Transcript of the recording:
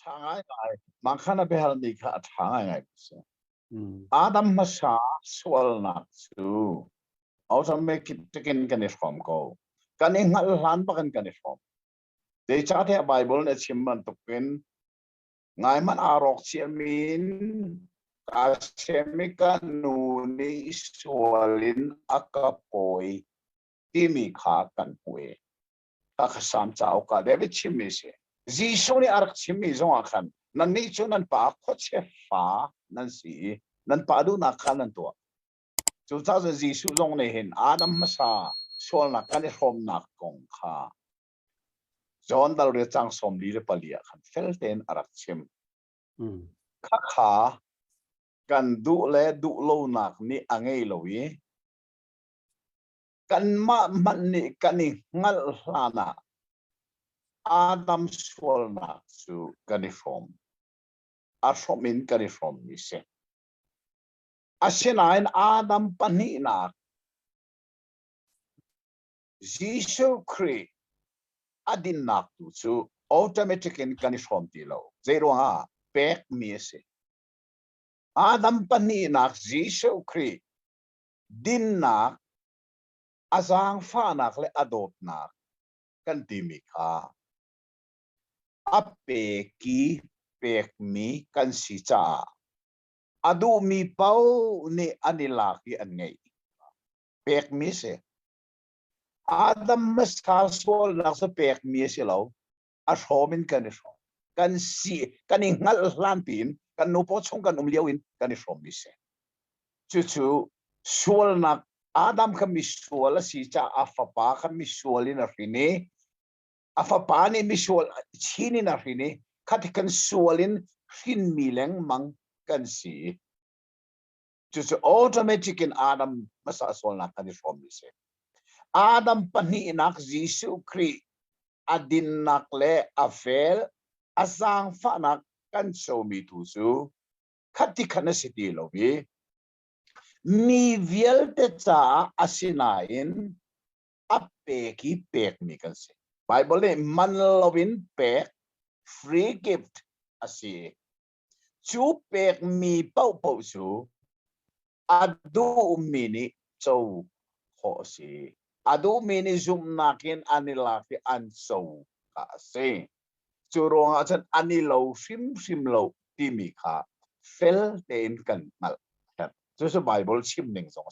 thang ai mang khana behal ni kha thang ai se Adam masa Sualnak su automatic taken kan Hrawm ko kan ngal han pa kan Hrawm de cha the Bible na chimman tukin ngai man arok chiamin ka semika nuni sualin akapoi timi kha kan hue ta khasam chao ka de chimmi se jisu ni arak chimmi zong akhan nan ni chu nan pa kho che fa nan si nan pa du na khan nan to chu cha jisu zong ne hin Adam masa Sualnak kan Hrawm nak kong kha John dal re chang som li le palia khan felten arak chim kha kha kan du le du lo nak ni angei lo wi kan ma man ni kan ni ngal hlana Adam Sualnak su kan Hrawm a Hrawmin kan Hrawm ni se asinain Adam pani nak Jisu Khrih adin nak tu chu automatic in kan Hrawm ti lo zero ha pek mi se Adam pani nak Jisu Khrih din nak azang fa nak le adopt nak kan timi kha apeki pek mi kan si cha adu mi pau ni anilaki an ngei pek mi se Adam masa Sualnak sa pek mi se lo a Hrawmin kan Hrawm kan si kan ngal hlan pin kan no po chung kan liawin kan Hrawm mi se chu Sualnak Adam kan mi sual si cha afapa kan mi sualin a rini afapa ni mi sual chini na rini khat kan sualin hin mileng mang kan si chu automatic in Adam masa Sualnak kan Hrawm mi se Adam pani nak Jisu Khrih adin nak le afel asang fa nak kan so mi tu su khati khana siti lo bi mi viel te cha asinain apeki pek mi kan se Bible le man lovin pek free gift asi chu pek mi pau pau su adu mini so ho si adu mini zoom nakin anilaki anso ka se churong achan anilo sim lo timi kha fel ten kan mal chu Bible chim ning song